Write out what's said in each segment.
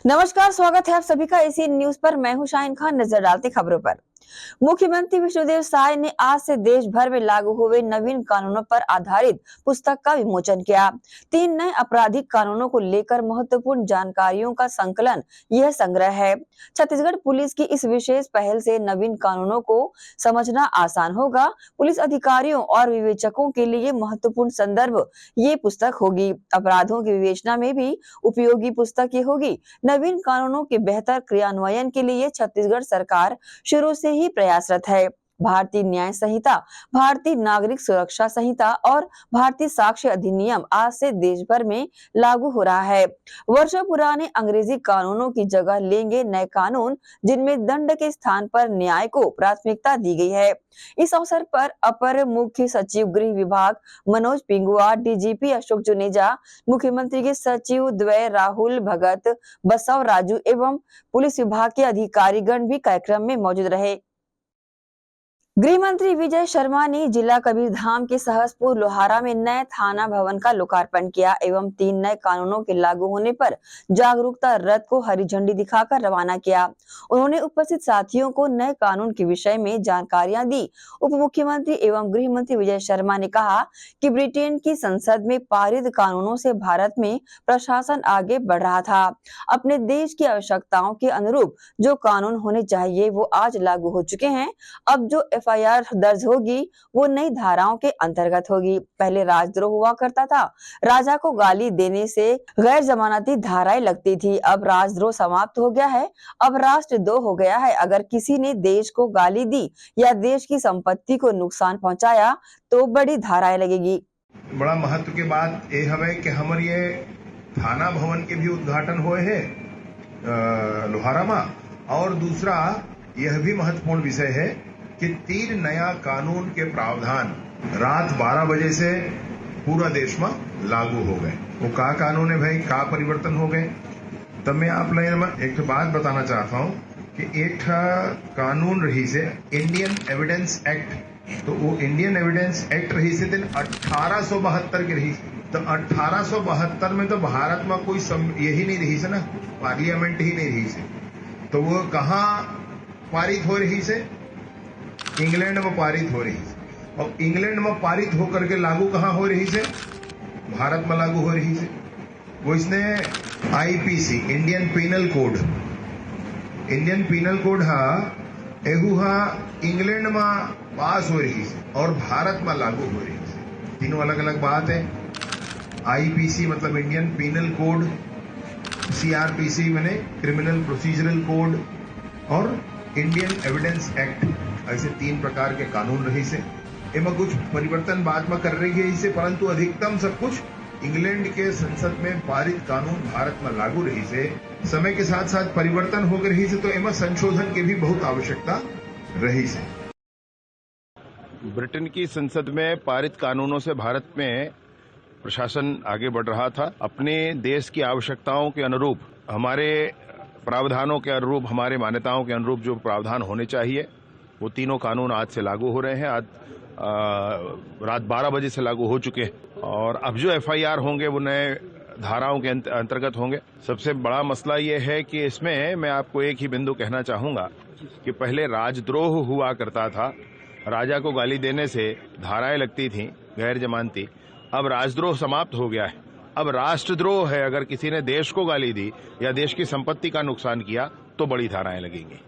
नमस्कार, स्वागत है आप सभी का इसी न्यूज पर। मैं हूं शाहीन खान। नजर डालते खबरों पर। मुख्यमंत्री विष्णुदेव साय ने आज से देश भर में लागू हुए नवीन कानूनों पर आधारित पुस्तक का विमोचन किया। 3 नए आपराधिक कानूनों को लेकर महत्वपूर्ण जानकारियों का संकलन यह संग्रह है। छत्तीसगढ़ पुलिस की इस विशेष पहल से नवीन कानूनों को समझना आसान होगा। पुलिस अधिकारियों और विवेचकों के लिए महत्वपूर्ण संदर्भ ये पुस्तक होगी। अपराधों की विवेचना में भी उपयोगी पुस्तक ये होगी। नवीन कानूनों के बेहतर क्रियान्वयन के लिए छत्तीसगढ़ सरकार शुरू से ही प्रयासरत है। भारतीय न्याय संहिता, भारतीय नागरिक सुरक्षा संहिता और भारतीय साक्ष्य अधिनियम आज से देश भर में लागू हो रहा है। वर्षों पुराने अंग्रेजी कानूनों की जगह लेंगे नए कानून, जिनमें दंड के स्थान पर न्याय को प्राथमिकता दी गई है। इस अवसर पर अपर मुख्य सचिव गृह विभाग मनोज पिंगुआ, डीजीपी अशोक जुनेजा, मुख्यमंत्री के सचिव द्वय राहुल भगत, बसव राजू एवं पुलिस विभाग के अधिकारीगण भी कार्यक्रम में मौजूद रहे। गृह मंत्री विजय शर्मा ने जिला कबीरधाम के सहसपुर लोहारा में नए थाना भवन का लोकार्पण किया एवं 3 नए कानूनों के लागू होने पर जागरूकता रथ को हरी झंडी दिखाकर रवाना किया। उन्होंने उपस्थित साथियों को नए कानून के विषय में जानकारियां दी। उप मुख्यमंत्री एवं गृह मंत्री विजय शर्मा ने कहा कि ब्रिटेन की संसद में पारित कानूनों से भारत में प्रशासन आगे बढ़ रहा था। अपने देश की आवश्यकताओं के अनुरूप जो कानून होने चाहिए वो आज लागू हो चुके हैं। अब जो एफआईआर दर्ज होगी वो नई धाराओं के अंतर्गत होगी। पहले राजद्रोह हुआ करता था, राजा को गाली देने से गैर जमानती धाराएं लगती थी। अब राजद्रोह समाप्त हो गया है, अब राष्ट्रद्रोह हो गया है। अगर किसी ने देश को गाली दी या देश की संपत्ति को नुकसान पहुंचाया तो बड़ी धाराएं लगेगी। बड़ा महत्व के बात ये हवे कि हमर ये थाना भवन के भी उद्घाटन हुए है लोहारा में। और दूसरा यह भी महत्वपूर्ण विषय है कि 3 नया कानून के प्रावधान रात 12 बजे से पूरा देश में लागू हो गए। वो का कानून है भाई, का परिवर्तन हो गए? तब मैं आप लोगों में एक बात बताना चाहता हूँ कि एक कानून रही से इंडियन एविडेंस एक्ट। तो वो इंडियन एविडेंस एक्ट रही से दिन 1872 के रही। तो 1872 में तो भारत में कोई यही नहीं रही से ना, पार्लियामेंट ही नहीं रही से। तो वो कहाँ पारित हो रही से? इंग्लैंड में पारित हो रही है। और इंग्लैंड में पारित होकर के लागू कहां हो रही से? भारत में लागू हो रही से। वो इसने IPC Indian penal code, Indian penal code England में पास हो रही है और भारत में लागू हो रही है। तीनों अलग अलग बात है। आईपीसी मतलब इंडियन पीनल कोड, सीआरपीसी माने क्रिमिनल प्रोसीजरल कोड और इंडियन एविडेंस एक्ट, ऐसे 3 प्रकार के कानून रही से। इनमें कुछ परिवर्तन बाद में कर रही है इसे, परंतु अधिकतम सब कुछ इंग्लैंड के संसद में पारित कानून भारत में लागू रही से। समय के साथ साथ परिवर्तन हो रही से, तो इनमें संशोधन की भी बहुत आवश्यकता रही से। ब्रिटेन की संसद में पारित कानूनों से भारत में प्रशासन आगे बढ़ रहा था। अपने देश की आवश्यकताओं के अनुरूप, हमारे प्रावधानों के अनुरूप, हमारे मान्यताओं के अनुरूप जो प्रावधान होने चाहिए वो तीनों कानून आज से लागू हो रहे हैं। आज रात 12 बजे से लागू हो चुके हैं और अब जो एफआईआर होंगे वो नए धाराओं के अंतर्गत होंगे। सबसे बड़ा मसला ये है कि इसमें मैं आपको एक ही बिंदु कहना चाहूंगा कि पहले राजद्रोह हुआ करता था, राजा को गाली देने से धाराएं लगती थी गैर जमानती। अब राजद्रोह समाप्त हो गया है, अब राष्ट्रद्रोह है। अगर किसी ने देश को गाली दी या देश की संपत्ति का नुकसान किया तो बड़ी धाराएं लगेंगी।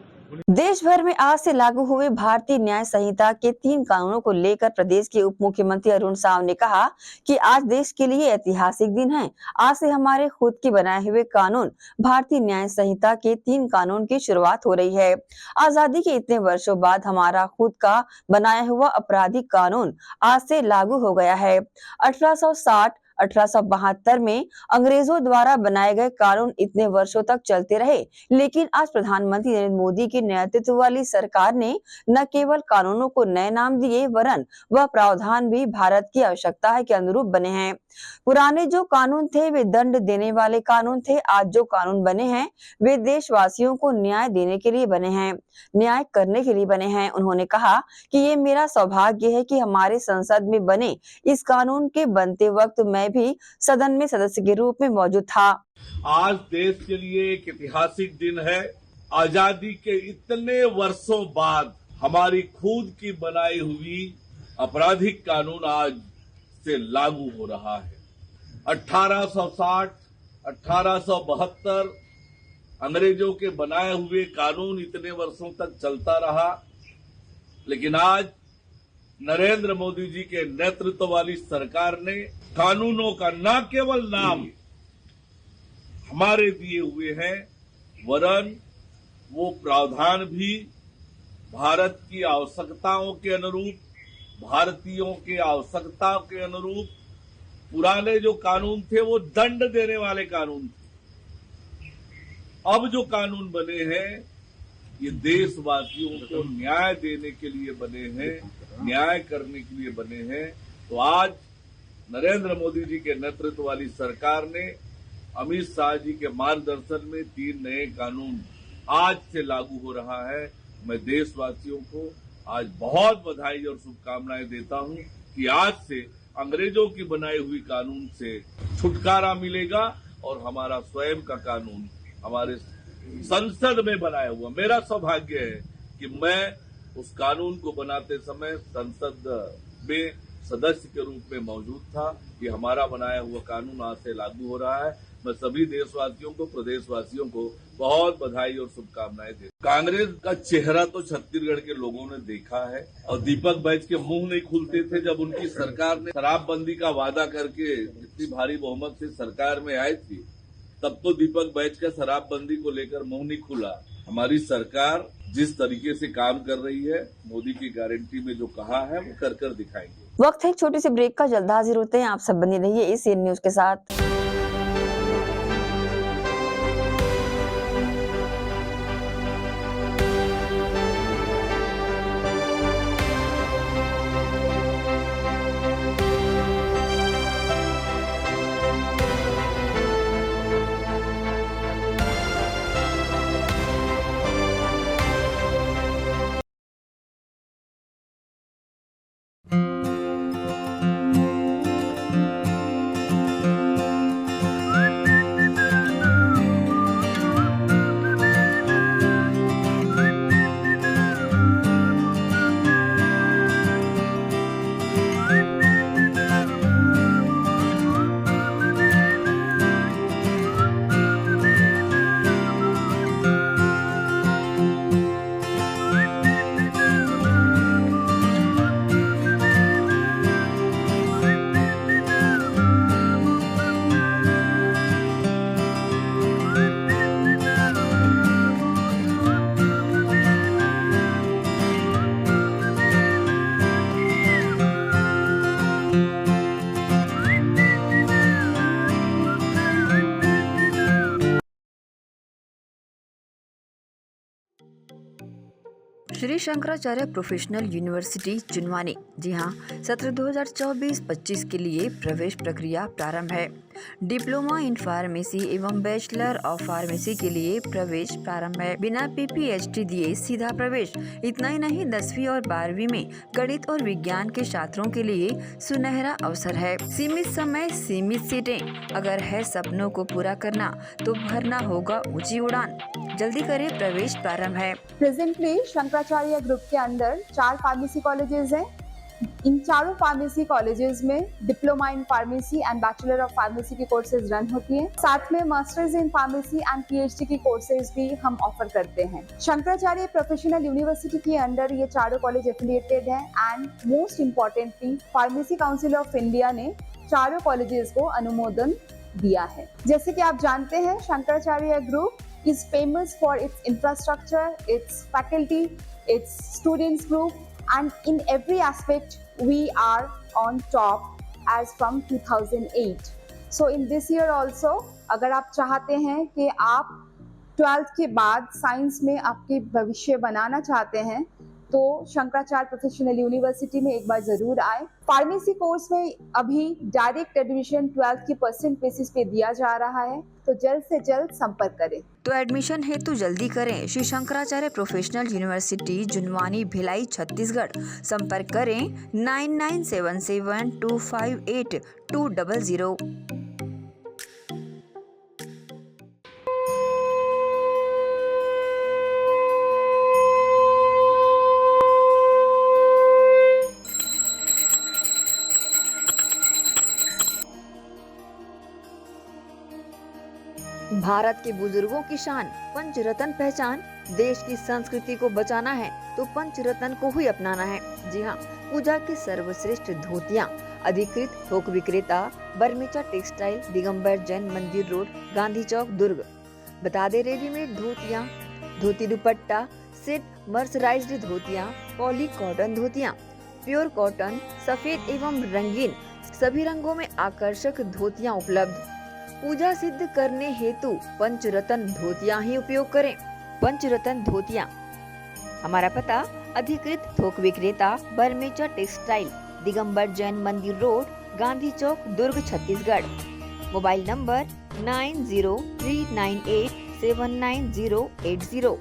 देश भर में आज से लागू हुए भारतीय न्याय संहिता के 3 कानूनों को लेकर प्रदेश के उप मुख्यमंत्री अरुण साव ने कहा कि आज देश के लिए ऐतिहासिक दिन है। आज से हमारे खुद के बनाए हुए कानून भारतीय न्याय संहिता के 3 कानून की शुरुआत हो रही है। आजादी के इतने वर्षों बाद हमारा खुद का बनाया हुआ आपराधिक कानून आज से लागू हो गया है। 1860 1872 में अंग्रेजों द्वारा बनाए गए कानून इतने वर्षों तक चलते रहे, लेकिन आज प्रधानमंत्री नरेंद्र मोदी के नेतृत्व वाली सरकार ने न केवल कानूनों को नए नाम दिए, वरन वह प्रावधान भी भारत की आवश्यकता के अनुरूप बने हैं। पुराने जो कानून थे वे दंड देने वाले कानून थे। आज जो कानून बने हैं वे देशवासियों को न्याय देने के लिए बने हैं, न्याय करने के लिए बने हैं। उन्होंने कहा कि ये मेरा सौभाग्य है कि हमारे संसद में बने इस कानून के बनते वक्त मैं भी सदन में सदस्य के रूप में मौजूद था। आज देश के लिए एक ऐतिहासिक दिन है। आजादी के इतने वर्षों बाद हमारी खुद की बनाई हुई आपराधिक कानून आज से लागू हो रहा है। 1860, 1872 अंग्रेजों के बनाए हुए कानून इतने वर्षों तक चलता रहा, लेकिन आज नरेंद्र मोदी जी के नेतृत्व वाली सरकार ने कानूनों का न केवल नाम हमारे दिए हुए हैं, वरन वो प्रावधान भी भारत की आवश्यकताओं के अनुरूप, भारतीयों के आवश्यकताओं के अनुरूप, पुराने जो कानून थे वो दंड देने वाले कानून थे। अब जो कानून बने हैं ये देशवासियों को न्याय देने के लिए बने हैं, न्याय करने के लिए बने हैं। तो आज नरेंद्र मोदी जी के नेतृत्व वाली सरकार ने अमित शाह जी के मार्गदर्शन में 3 नए कानून आज से लागू हो रहा है। मैं देशवासियों को आज बहुत बधाई और शुभकामनाएं देता हूं कि आज से अंग्रेजों की बनाई हुई कानून से छुटकारा मिलेगा और हमारा स्वयं का कानून हमारे संसद में बनाया हुआ। मेरा सौभाग्य है कि मैं उस कानून को बनाते समय संसद में सदस्य के रूप में मौजूद था। ये हमारा बनाया हुआ कानून आज से लागू हो रहा है। मैं सभी देशवासियों को, प्रदेशवासियों को बहुत बधाई और शुभकामनाएं देता हूं। कांग्रेस का चेहरा तो छत्तीसगढ़ के लोगों ने देखा है और दीपक बैज के मुंह नहीं खुलते थे जब उनकी सरकार ने शराबबंदी का वादा करके इतनी भारी बहुमत से सरकार में आई थी। तब तो दीपक बैज का शराबबंदी को लेकर मुंह नहीं खुला। हमारी सरकार जिस तरीके से काम कर रही है, मोदी की गारंटी में जो कहा है वो कर दिखाएंगे। वक्त है एक छोटी सी ब्रेक का, जल्द हाजिर होते हैं। आप सब बने रहिए एसीएन न्यूज के साथ। श्री शंकराचार्य प्रोफेशनल यूनिवर्सिटी जुनवानी, जी हाँ, सत्र 2024-25 के लिए प्रवेश प्रक्रिया प्रारंभ है। डिप्लोमा इन फार्मेसी एवं बैचलर ऑफ फार्मेसी के लिए प्रवेश प्रारंभ है। बिना PPHD दिए सीधा प्रवेश। इतना ही नहीं, 10वीं और 12वीं में गणित और विज्ञान के छात्रों के लिए सुनहरा अवसर है। सीमित समय, सीमित सीटें। अगर है सपनों को पूरा करना तो भरना होगा ऊंची उड़ान। जल्दी करें, प्रवेश प्रारंभ है। प्रेजेंटली शंकराचार्य ग्रुप के अंदर 4 फार्मेसी कॉलेजेस हैं। इन चारों फार्मेसी कॉलेजेस में diploma in pharmacy and bachelor of pharmacy की कोर्सेज रन होती हैं। साथ में masters in pharmacy and PhD की कोर्सेज भी हम ऑफर करते हैं। शंकराचार्य प्रोफेशनल यूनिवर्सिटी के अंदर ये चारों कॉलेज एफिलिएटेड हैं and most importantly pharmacy council of India ने चारों कॉलेजेस को अनुमोदन दिया है। जैसे कि आप जानते हैं, Shankaracharya group is famous for its infrastructure, its faculty, its students group, and in every aspect we are on top as from 2008. So in this year also, अगर आप चाहते हैं कि आप 12th के बाद साइंस में आपके भविष्य बनाना चाहते हैं, तो शंकराचार्य प्रोफेशनल यूनिवर्सिटी में एक बार जरूर आए। फार्मेसी कोर्स में अभी डायरेक्ट एडमिशन 12th की परसेंट बेसिस पे दिया जा रहा है, तो जल्द से जल्द संपर्क करें। तो एडमिशन हेतु जल्दी करें श्री शंकराचार्य प्रोफेशनल यूनिवर्सिटी जुनवानी भिलाई छत्तीसगढ़। संपर्क करें 9977258200। भारत के बुजुर्गों की शान पंचरत्न पहचान। देश की संस्कृति को बचाना है तो पंचरत्न को ही अपनाना है। जी हाँ, पूजा की सर्वश्रेष्ठ धोतियाँ। अधिकृत थोक विक्रेता बर्मेचा टेक्सटाइल, दिगंबर जैन मंदिर रोड, गांधी चौक, दुर्ग। बता दे रेडीमेड धोतियाँ, धोती दुपट्टा सेट, मर्सराइज्ड धोतियाँ, पॉली कॉटन धोतियाँ, प्योर कॉटन, सफेद एवं रंगीन सभी रंगों में आकर्षक धोतियाँ उपलब्ध। पूजा सिद्ध करने हेतु पंचरत्न धोतियाँ ही उपयोग करें। पंचरत्न धोतियाँ। हमारा पता अधिकृत थोक विक्रेता बर्मेचा textile, Digambar Jain Mandir road, Gandhi Chowk, Durg, Chhattisgarh. Mobile number 9039879080।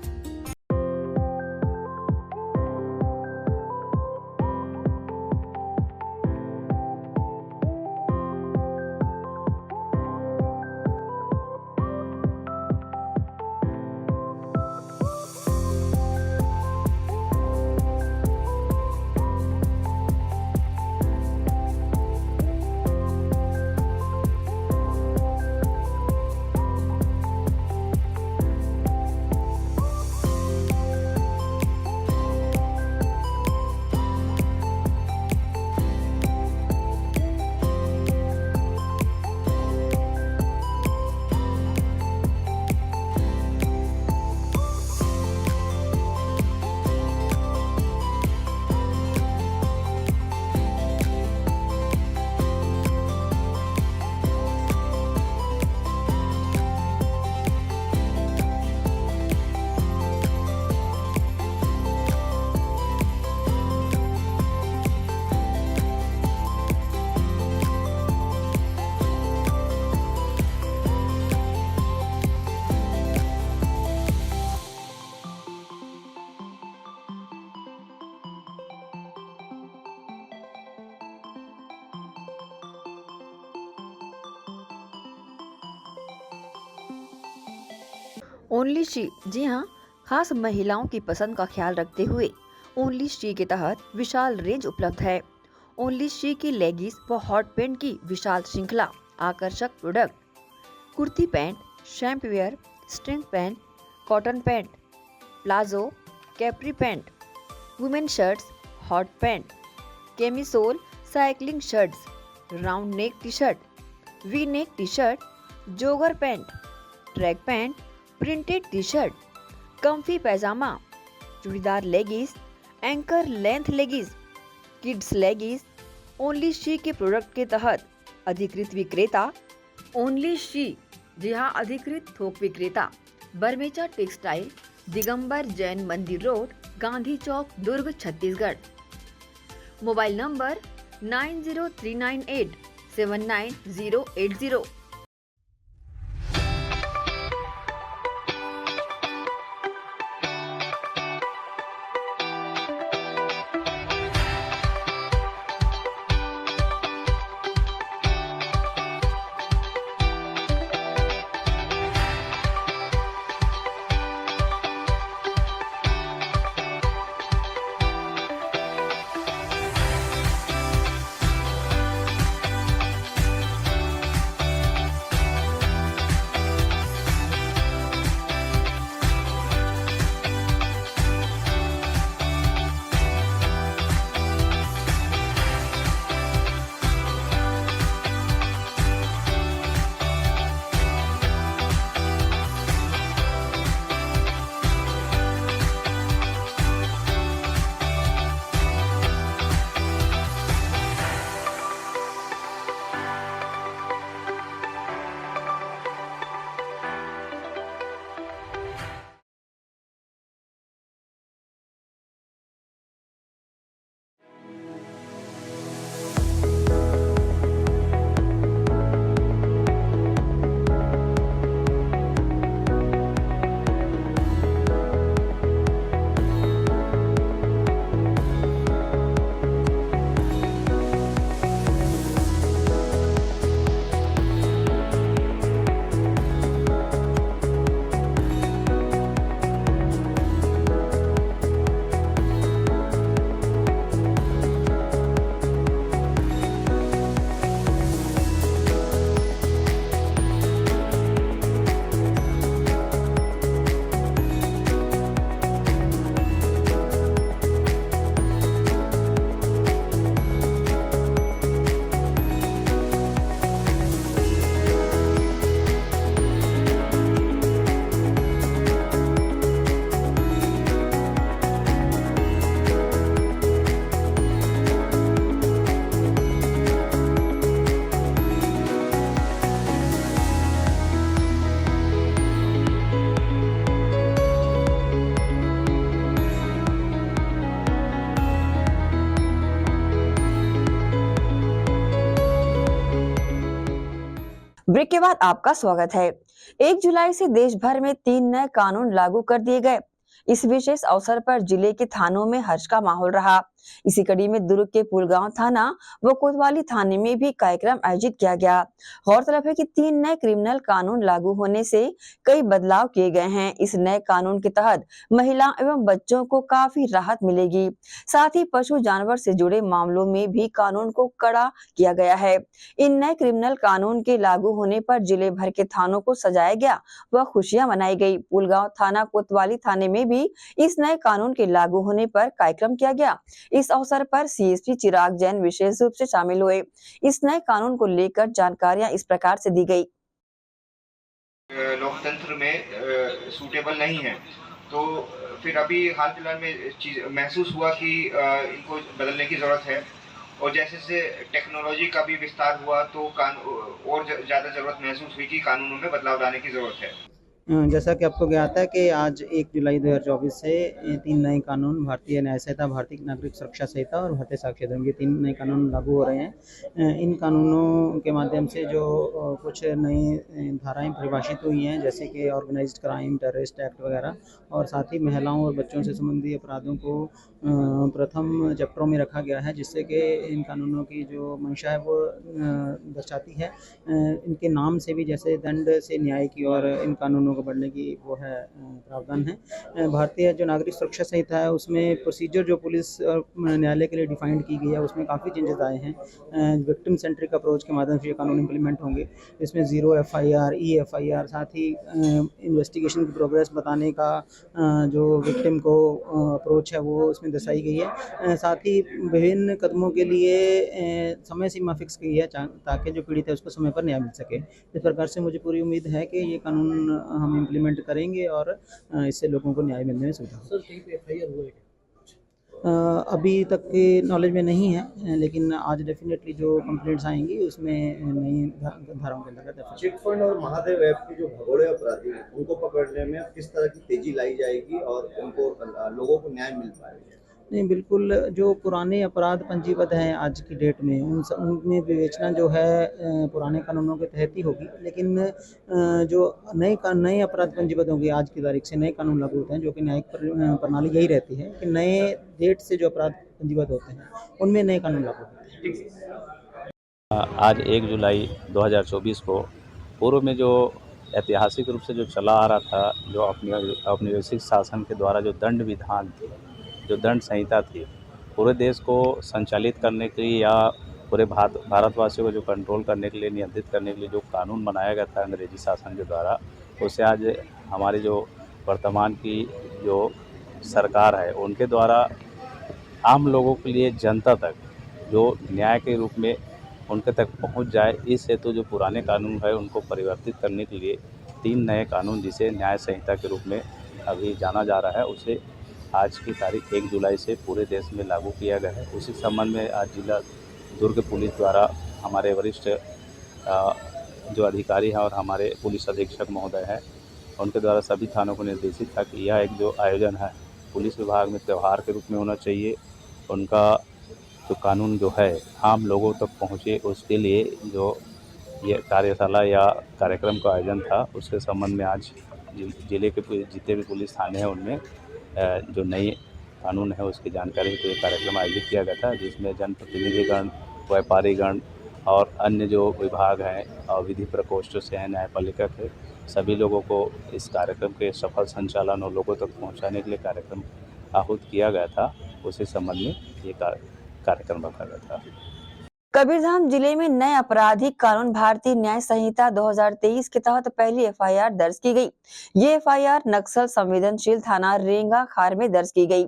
Only she. जी हाँ, खास महिलाओं की पसंद का ख्याल रखते हुए ओनली शी के तहत विशाल रेंज उपलब्ध है। ओनली शी की लेगिस व हॉट पैंट की विशाल श्रृंखला, आकर्षक product, kurti pant, shapewear, string pant, cotton pant, palazzo, capri pant, women shirts, hot pant, camisole, cycling shirts, round neck T shirt, V neck T shirt, jogger pant, track pant, printed T shirt, comfy pyjama, churidar leggings, ankle length leggings, kids leggings. Only she के product के तहत अधिकृत विक्रेता only she. जी हाँ, अधिकृत थोक विक्रेता बर्मेचा textile, Digambar Jain Mandir road, Gandhi Chowk, Durg, Chhattisgarh. Mobile number 9039879080। Break के बाद आपका स्वागत है। 1 जुलाई से देश भर में 3 नए कानून लागू कर दिए गए। इस विशेष अवसर पर जिले के थानों में हर्ष का माहौल रहा। इसी कड़ी में दुर्ग के पुलगांव थाना व कोतवाली थाने में भी कार्यक्रम आयोजित किया गया। गौरतलब है कि 3 नए क्रिमिनल कानून लागू होने से कई बदलाव किए गए हैं। इस नए कानून के तहत महिला एवं बच्चों को काफी राहत मिलेगी। साथ ही पशु जानवर से जुड़े मामलों में भी कानून को कड़ा किया गया है। इन नए क्रिमिनल कानून के लागू होने पर जिले भर के थानों को सजाया गया व खुशियां मनाई गई। पुलगांव थाना कोतवाली थाने में भी इस नए कानून के लागू होने पर कार्यक्रम किया गया। इस अवसर पर सीएसपी चिराग जैन विशेष रूप से शामिल हुए। इस नए कानून को लेकर जानकारियां इस प्रकार से दी गई। लोकतंत्र में सूटेबल नहीं है, तो फिर अभी हाल फिलहाल में चीज महसूस हुआ कि इनको बदलने की ज़रूरत है। और जैसे जैसे टेक्नोलॉजी का भी विस्तार हुआ तो और ज़्यादा ज़रूरत महसूस हुई कि कानूनों में बदलाव लाने की ज़रूरत है। जैसा कि आपको ज्ञात है कि आज 1 जुलाई 2024 से 3 नए कानून भारतीय न्याय संहिता, भारतीय नागरिक सुरक्षा संहिता और भारतीय साक्ष्य अधिनियम के 3 नए कानून लागू हो रहे हैं। इन कानूनों के माध्यम से जो कुछ नई धाराएं परिभाषित हुई हैं, जैसे कि ऑर्गेनाइज्ड क्राइम, टेररिस्ट एक्ट वगैरह, और साथ ही महिलाओं और बच्चों से संबंधित अपराधों को प्रथम चैप्टरों में रखा गया है, जिससे कि इन कानूनों की जो मंशा है वो दर्शाती है। इनके नाम से भी जैसे दंड से न्याय की और इन कानूनों को बढ़ने की वो है प्रावधान है। भारतीय जो नागरिक सुरक्षा संहिता है उसमें प्रोसीजर जो पुलिस और न्यायालय के लिए डिफाइंड की गई है उसमें काफ़ी चेंजेस आए हैं। विक्टिम सेंट्रिक अप्रोच के माध्यम से ये कानून इम्प्लीमेंट होंगे। इसमें 0 FIR, EFIR, साथ ही इन्वेस्टिगेशन की प्रोग्रेस बताने का जो विक्टिम को अप्रोच है वो उसमें दर्शाई गई है। साथ ही विभिन्न कदमों के लिए समय सीमा फिक्स की है ताकि जो पीड़ित है उसको समय पर न्याय मिल सके। इस प्रकार से मुझे पूरी उम्मीद है कि ये कानून हम इम्प्लीमेंट करेंगे और इससे लोगों को न्याय मिलने में सुविधा होगी। सर, कहीं पे FIR हुआ है क्या? अभी तक के नॉलेज में नहीं है, लेकिन आज डेफिनेटली जो कंप्लेंट्स आएंगी उसमें नई धाराओं के अंतर्गत चिटफंड और महादेव ऐप की जो भगोड़े अपराधी हैं उनको पकड़ने में किस तरह की तेजी लाई जाएगी और उनको लोगों को न्याय मिल पाएगा? नहीं, बिल्कुल। जो पुराने अपराध पंजीबद्ध हैं आज की डेट में उनमें विवेचना जो है पुराने कानूनों के तहत ही होगी, लेकिन जो नए अपराध पंजीबद्ध होंगे आज की तारीख से नए कानून लागू होते हैं, जो कि न्यायिक प्रणाली यही रहती है कि नए डेट से जो अपराध पंजीबद्ध होते हैं उनमें नए कानून लागू होते हैं। आज 1 जुलाई 2024 को पूर्व में जो ऐतिहासिक रूप से जो चला आ रहा था, जो औपनिवेशिक शासन के द्वारा जो दंड विधान थे, जो दंड संहिता थी, पूरे देश को संचालित करने के लिए या पूरे भारतवासियों को जो कंट्रोल करने के लिए, नियंत्रित करने के लिए जो कानून बनाया गया था अंग्रेजी शासन के द्वारा, उससे आज हमारी जो वर्तमान की जो सरकार है उनके द्वारा आम लोगों के लिए, जनता तक जो न्याय के रूप में उनके तक पहुंच जाए, इस हेतु जो पुराने कानून है उनको परिवर्तित करने के लिए 3 नए कानून, जिसे न्याय संहिता के रूप में अभी जाना जा रहा है, उसे आज की तारीख 1 जुलाई से पूरे देश में लागू किया गया है। उसी संबंध में आज जिला दुर्ग पुलिस द्वारा हमारे वरिष्ठ जो अधिकारी हैं और हमारे पुलिस अधीक्षक महोदय हैं, उनके द्वारा सभी थानों को निर्देशित था कि यह एक जो आयोजन है पुलिस विभाग में त्यौहार के रूप में होना चाहिए। उनका जो कानून जो है आम लोगों तक पहुँचे, उसके लिए जो ये कार्यशाला या कार्यक्रम का आयोजन था, उसके संबंध में आज जिले के जितने भी पुलिस थाने हैं उनमें जो नई कानून है उसकी जानकारी के कार्यक्रम आयोजित किया गया था, जिसमें जनप्रतिनिधिगण, व्यापारीगण और अन्य जो विभाग हैं और विधि प्रकोष्ठ से हैं, न्यायपालिका के सभी लोगों को इस कार्यक्रम के सफल संचालन और लोगों तक पहुंचाने के लिए कार्यक्रम आहूत किया गया था। उसी संबंध में ये कार्यक्रम रखा गया था। कबीरधाम जिले में नए आपराधिक कानून भारतीय न्याय संहिता 2023 के तहत पहली FIR दर्ज की गई। ये FIR नक्सल संवेदनशील थाना रेंगाखार में दर्ज की गई।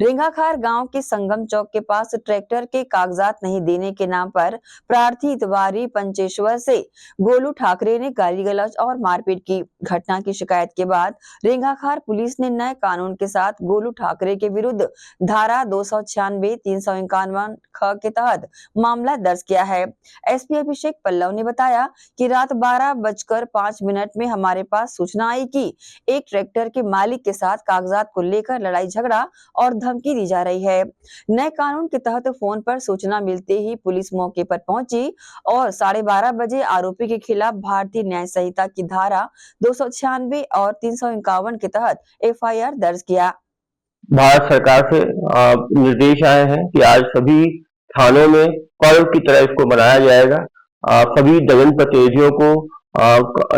रेंगाखार गांव के संगम चौक के पास ट्रैक्टर के कागजात नहीं देने के नाम पर प्रार्थी इतवारी पंचेश्वर से गोलू ठाकरे ने गाली गलौज और मारपीट की। घटना की शिकायत के बाद रेंगाखार पुलिस ने नए कानून के साथ गोलू ठाकरे के विरुद्ध धारा 296, 351 ख के तहत मामला दर्ज किया है। एसपी अभिषेक पल्लव ने बताया कि रात 12:05 में हमारे पास सूचना आई कि एक ट्रैक्टर के मालिक के साथ कागजात को लेकर लड़ाई झगड़ा और धमकी दी जा रही है। नए कानून के तहत फोन पर सूचना मिलते ही पुलिस मौके पर पहुंची और 12:30 बजे आरोपी के खिलाफ भारतीय न्याय संहिता की धारा 296 और 351 के तहत एफआईआर दर्ज किया। भारत सरकार से निर्देश आए हैं कि आज सभी थानों में पर्व की तरह इसको बनाया जाएगा। सभी दमन प्रतिनिधियों को,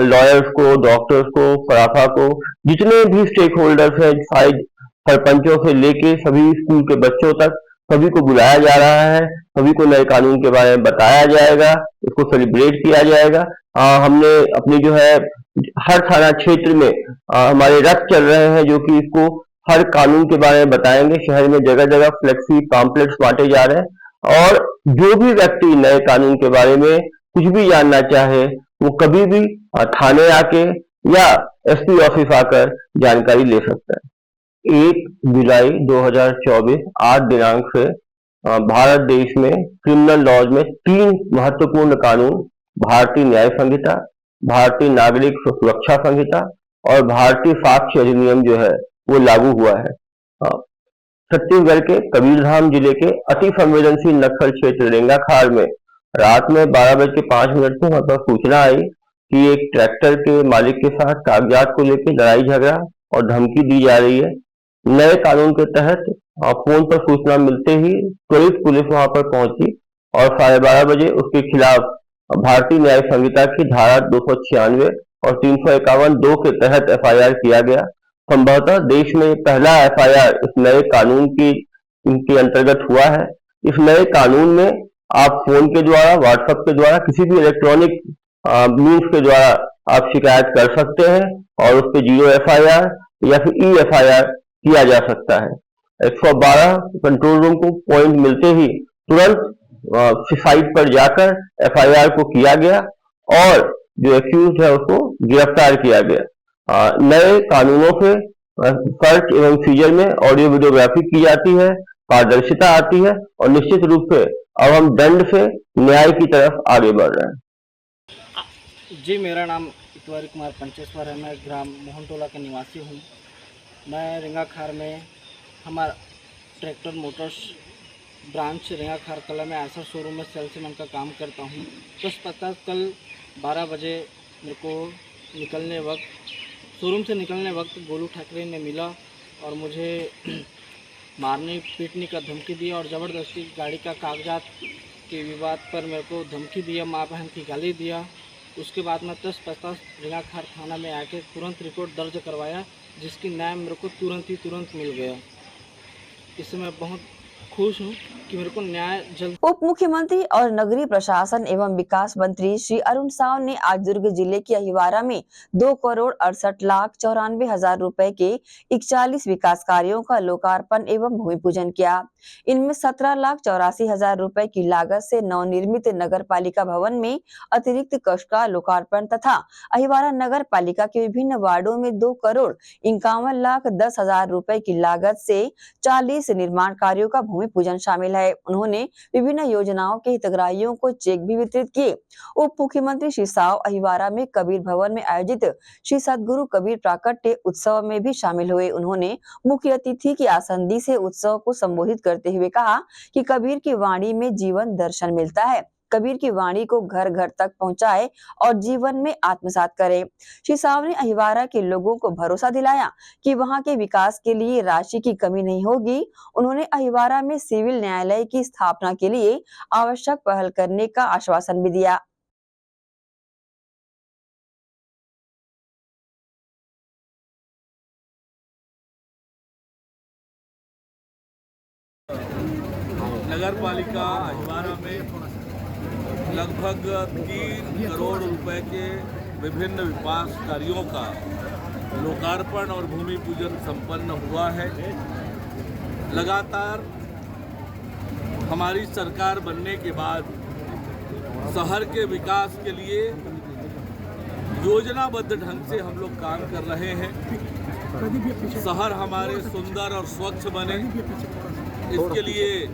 लॉयर्स को, डॉक्टर्स को, सराफा को, जितने भी स्टेक होल्डर्स हैं, सरपंचों से लेके सभी स्कूल के बच्चों तक सभी को बुलाया जा रहा है। सभी को नए कानून के बारे में बताया जाएगा, इसको सेलिब्रेट किया जाएगा। हमने अपनी जो है हर थाना क्षेत्र में हमारे रथ चल रहे हैं जो कि इसको हर कानून के बारे में बताएंगे। शहर में जगह जगह फ्लेक्सी पैम्फलेट्स बांटे जा रहे हैं और जो भी व्यक्ति नए कानून के बारे में कुछ भी जानना चाहे वो कभी भी थाने आके या एसपी ऑफिस आकर जानकारी ले सकता है। 1 जुलाई 2024 आज दिनांक से भारत देश में क्रिमिनल लॉज में 3 महत्वपूर्ण कानून, भारतीय न्याय संहिता, भारतीय नागरिक सुरक्षा संहिता और भारतीय साक्ष्य अधिनियम जो है वो लागू हुआ है। छत्तीसगढ़ के कबीरधाम जिले के अति संवेदनशील नक्सल क्षेत्र रेंगाखार में रात में 12:05 को वहां पर सूचना आई कि एक ट्रैक्टर के मालिक के साथ कागजात को लेकर लड़ाई झगड़ा और धमकी दी जा रही है। नए कानून के तहत फोन पर सूचना मिलते ही त्वरित पुलिस वहां पर पहुंची और 12:30 बजे उसके खिलाफ भारतीय न्याय संहिता की धारा 296 और 351(2) के तहत एफआईआर किया गया। संभवतः देश में पहला एफआईआर इस नए कानून के अंतर्गत हुआ है। इस नए कानून में आप फोन के द्वारा, व्हाट्सएप के द्वारा, किसी भी इलेक्ट्रॉनिक मीन्स के द्वारा आप शिकायत कर सकते हैं और उस पर 0 एफआईआर या फिर EFIR किया जा सकता है। 112 कंट्रोल रूम को पॉइंट मिलते ही तुरंत साइट पर जाकर एफआईआर को किया गया और जो एक्यूज है उसको गिरफ्तार किया गया। नए कानूनों से सर्च एवं सीजर में ऑडियो वीडियोग्राफी की जाती है, पारदर्शिता आती है और निश्चित रूप से अब हम दंड से न्याय की तरफ आगे बढ़ रहे हैं। जी, मेरा नाम इतवारी कुमार पंचेश्वर है। मैं ग्राम मोहनटोला का निवासी हूँ। मैं रेंगाखार में हमारा ट्रैक्टर मोटर्स ब्रांच रेंगाखार कला में आयसर शोरूम में सेल्समैन का काम करता हूँ। तो पता कल 12 बजे मेरे को निकलने वक्त, शोरूम से निकलने वक्त गोलू ठाकरे ने मिला और मुझे मारने पीटने का धमकी दिया और ज़बरदस्ती गाड़ी का कागजात के विवाद पर मेरे को धमकी दिया, माँ बहन की गाली दिया। उसके बाद मैं 10-50 रेंगाखार थाना में आके तुरंत रिपोर्ट दर्ज करवाया, जिसकी न्याय मेरे को तुरंत मिल गया। इससे मैं बहुत खुश हूँ कि मेरे को न्याय जल्द। उप मुख्यमंत्री और नगरीय प्रशासन एवं विकास मंत्री श्री अरुण साव ने आज दुर्ग जिले के अहिवारा में 2,68,94,000 रुपए के 41 विकास कार्यों का लोकार्पण एवं भूमि पूजन किया। इनमें 17,84,000 रुपए की लागत से नवनिर्मित नगर पालिका भवन में अतिरिक्त कक्ष का लोकार्पण तथा अहिवारा नगर पालिका के विभिन्न वार्डों में 2,51,10,000 रुपए की लागत से 40 निर्माण कार्यों का भूमि पूजन शामिल है। उन्होंने विभिन्न योजनाओं के हितग्राहियों को चेक भी वितरित किए। उप मुख्यमंत्री श्री साव अहिवारा में कबीर भवन में आयोजित श्री सदगुरु कबीर प्राकट्य उत्सव में भी शामिल हुए। उन्होंने मुख्य अतिथि की आसंदी से उत्सव को संबोधित करते हुए कहा कि कबीर की वाणी में जीवन दर्शन मिलता है। कबीर की वाणी को घर घर तक पहुंचाए और जीवन में आत्मसात करे। श्री साव ने अहिवारा के लोगों को भरोसा दिलाया कि वहां के विकास के लिए राशि की कमी नहीं होगी। उन्होंने अहिवारा में सिविल न्यायालय की स्थापना के लिए आवश्यक पहल करने का आश्वासन भी दिया। नगर पालिका अहिवारा में लगभग 3 करोड़ रुपए के विभिन्न विकास कार्यों का लोकार्पण और भूमि पूजन संपन्न हुआ है। लगातार हमारी सरकार बनने के बाद शहर के विकास के लिए योजनाबद्ध ढंग से हम लोग काम कर रहे हैं। शहर हमारे सुंदर और स्वच्छ बने, इसके लिए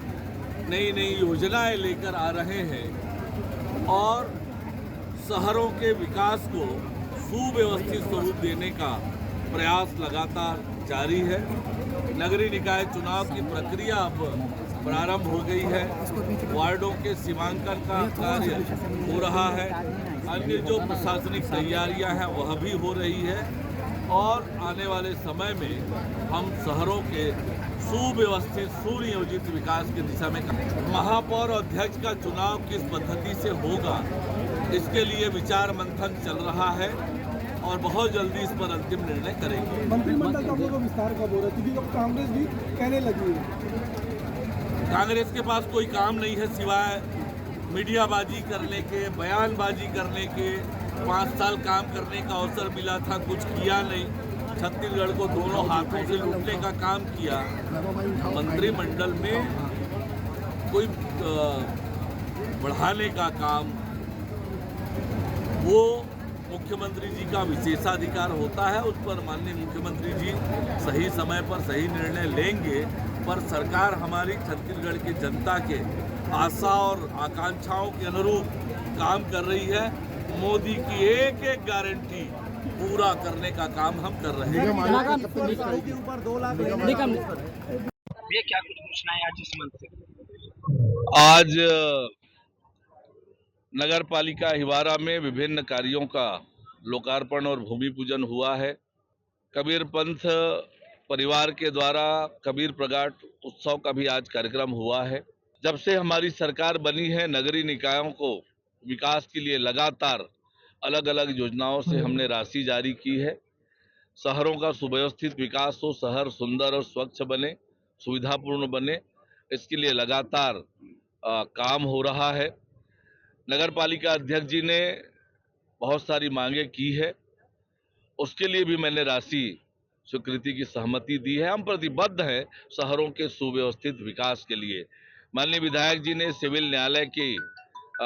नई नई योजनाएं लेकर आ रहे हैं और शहरों के विकास को सुव्यवस्थित स्वरूप देने का प्रयास लगातार जारी है। नगरीय निकाय चुनाव की प्रक्रिया अब प्रारंभ हो गई है। वार्डों के सीमांकन का कार्य हो रहा है। अन्य जो प्रशासनिक तैयारियां हैं वह भी हो रही है और आने वाले समय में हम शहरों के सुव्यवस्थित सुनियोजित विकास की दिशा में महापौर अध्यक्ष का चुनाव किस पद्धति से होगा इसके लिए विचार मंथन चल रहा है और बहुत जल्दी इस पर अंतिम निर्णय करेंगे। मंत्रिमंडल का विस्तार कब हो रहा है, क्योंकि अब कांग्रेस भी कहने लगी है। कांग्रेस के पास कोई काम नहीं है सिवाय मीडियाबाजी करने के, बयानबाजी करने के। 5 साल काम करने का अवसर मिला था, कुछ किया नहीं। छत्तीसगढ़ को दोनों हाथों से लूटने का काम किया। मंत्रिमंडल में कोई बढ़ाने का काम वो मुख्यमंत्री जी का विशेषाधिकार होता है। उस पर माननीय मुख्यमंत्री जी सही समय पर सही निर्णय लेंगे। पर सरकार हमारी छत्तीसगढ़ की जनता के आशा और आकांक्षाओं के अनुरूप काम कर रही है। मोदी की एक एक गारंटी पूरा करने का काम हम कर रहे हैं। क्या कुछ पूछना है आज इस मंच से? आज नगर पालिका हिवारा में विभिन्न कार्यों का लोकार्पण और भूमि पूजन हुआ है। कबीर पंथ परिवार के द्वारा कबीर प्रगाट उत्सव का भी आज कार्यक्रम हुआ है। जब से हमारी सरकार बनी है, नगरीय निकायों को विकास के लिए लगातार अलग अलग योजनाओं से हमने राशि जारी की है। शहरों का सुव्यवस्थित विकास हो, शहर सुंदर और स्वच्छ बने, सुविधापूर्ण बने, इसके लिए लगातार काम हो रहा है। नगर पालिका अध्यक्ष जी ने बहुत सारी मांगे की है, उसके लिए भी मैंने राशि स्वीकृति की सहमति दी है। हम प्रतिबद्ध हैं शहरों के सुव्यवस्थित विकास के लिए। माननीय विधायक जी ने सिविल न्यायालय की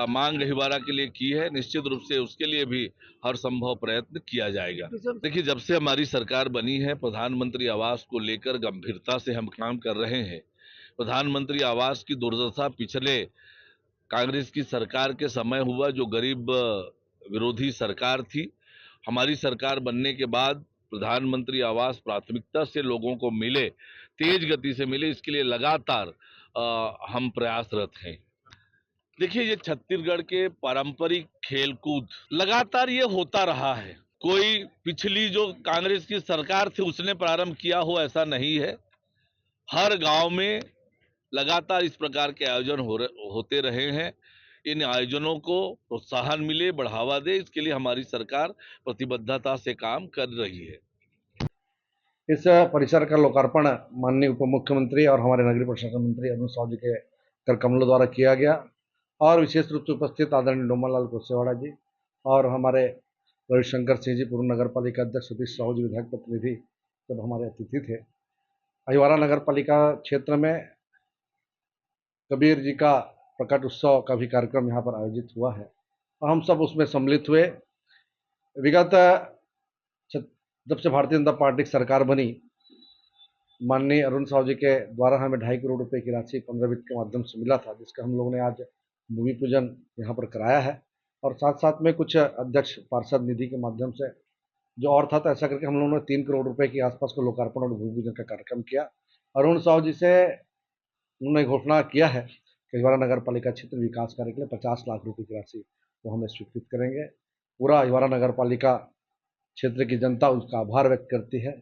मांग हिवारा के लिए की है। निश्चित रूप से उसके लिए भी हर संभव प्रयत्न किया जाएगा। देखिए, जब से हमारी सरकार बनी है, प्रधानमंत्री आवास को लेकर गंभीरता से हम काम कर रहे हैं। प्रधानमंत्री आवास की दुर्दशा पिछले कांग्रेस की सरकार के समय हुआ, जो गरीब विरोधी सरकार थी। हमारी सरकार बनने के बाद प्रधानमंत्री आवास प्राथमिकता से लोगों को मिले, तेज गति से मिले, इसके लिए लगातार हम प्रयासरत हैं। देखिए, ये छत्तीसगढ़ के पारंपरिक खेलकूद लगातार ये होता रहा है। कोई पिछली जो कांग्रेस की सरकार थी उसने प्रारंभ किया हो ऐसा नहीं है। हर गांव में लगातार इस प्रकार के आयोजन होते रहे हैं। इन आयोजनों को प्रोत्साहन मिले, बढ़ावा दे, इसके लिए हमारी सरकार प्रतिबद्धता से काम कर रही है। इस परिसर का लोकार्पण माननीय उप मुख्यमंत्री और हमारे नगरीय प्रशासन मंत्री अरुण साव जी के कर कमलों द्वारा किया गया और विशेष रूप से उपस्थित आदरणीय डोमालाल कुशवाहा जी और हमारे रविशंकर सिंह जी, पूर्व नगर पालिका अध्यक्ष सतीश साहू जी, विधायक प्रतिनिधि, सब हमारे अतिथि थे। अहिवारा नगर पालिका क्षेत्र में कबीर जी का प्रकट उत्सव का भी कार्यक्रम यहाँ पर आयोजित हुआ है और हम सब उसमें सम्मिलित हुए। विगत जब से भारतीय जनता पार्टी की सरकार बनी, माननीय अरुण साव जी के द्वारा हमें 2.5 करोड़ रुपए की राशि 15 वित्त के माध्यम से मिला था, जिसका हम लोगों ने आज भूमि पूजन यहाँ पर कराया है और साथ साथ में कुछ अध्यक्ष पार्षद निधि के माध्यम से जो और था, तो ऐसा करके हम लोगों ने 3 करोड़ रुपए के आसपास को लोकार्पण और भूमि पूजन का कार्यक्रम किया। अरुण साव जी से उन्होंने घोषणा किया है कि अहिवारा नगर पालिका क्षेत्र विकास कार्य के लिए 50 लाख रुपए की राशि वो हमें स्वीकृत करेंगे। पूरा अहिवारा नगर पालिका क्षेत्र की जनता उसका आभार व्यक्त करती है,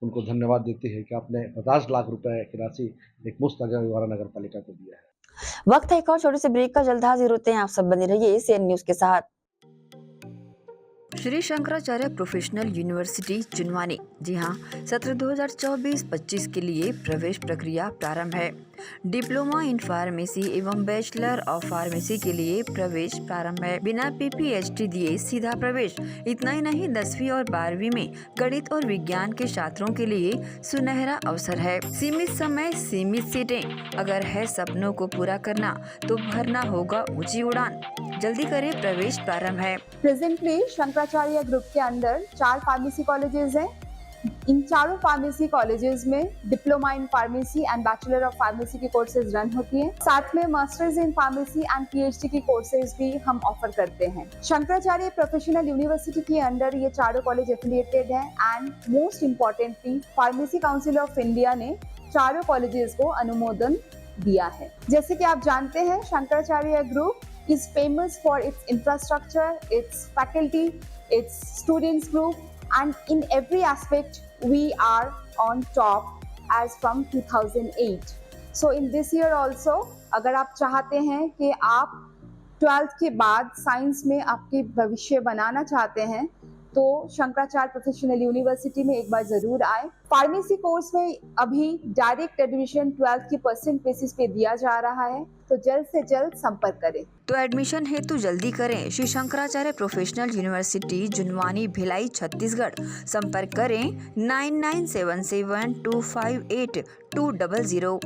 उनको धन्यवाद देती है कि आपने 50 लाख रुपए की राशि एक मुफ्त अहिवारा नगर पालिका को दिया है। वक्त है एक और छोटे से ब्रेक का। जल्द हाजिर होते हैं, आप सब बने रहिए सीएन न्यूज के साथ। श्री शंकराचार्य प्रोफेशनल यूनिवर्सिटी जुनवानी, जी हाँ, सत्र 2024-25 के लिए प्रवेश प्रक्रिया प्रारंभ है। डिप्लोमा इन फार्मेसी एवं बैचलर ऑफ फार्मेसी के लिए प्रवेश प्रारंभ है। बिना PPHD दिए सीधा प्रवेश। इतना ही नहीं, 10वीं और 12वीं में गणित और विज्ञान के छात्रों के लिए सुनहरा अवसर है। सीमित समय, सीमित सीटें। अगर है सपनों को पूरा करना तो भरना होगा ऊंची उड़ान। जल्दी करें, प्रवेश प्रारंभ है। प्रेजेंटली शंकराचार्य ग्रुप के अंदर 4 फार्मेसी कॉलेजेस हैं। इन चारों फार्मेसी कॉलेजेस में diploma in pharmacy and bachelor of pharmacy की कोर्सेज रन होती हैं। साथ में masters in pharmacy and PhD की कोर्सेज भी हम ऑफर करते हैं। शंकराचार्य प्रोफेशनल यूनिवर्सिटी के अंडर ये चारों कॉलेज एफिलिएटेड हैं and most importantly pharmacy council of India ने चारों कॉलेजेस को अनुमोदन दिया है। जैसे कि आप जानते हैं, Shankaracharya group is famous for its infrastructure, its faculty, its students group, and in every aspect we are on top as from 2008. So in this year also, अगर आप चाहते हैं कि आप 12th के बाद साइंस में आपके भविष्य बनाना चाहते हैं तो शंकराचार्य प्रोफेशनल यूनिवर्सिटी में एक बार जरूर आए। फार्मेसी कोर्स में अभी डायरेक्ट एडमिशन 12th की परसेंट बेसिस पे दिया जा रहा है, तो जल्द से जल्द संपर्क करें। तो एडमिशन हेतु जल्दी करें श्री शंकराचार्य प्रोफेशनल यूनिवर्सिटी, जुनवानी, भिलाई, छत्तीसगढ़। संपर्क करें 9977258200।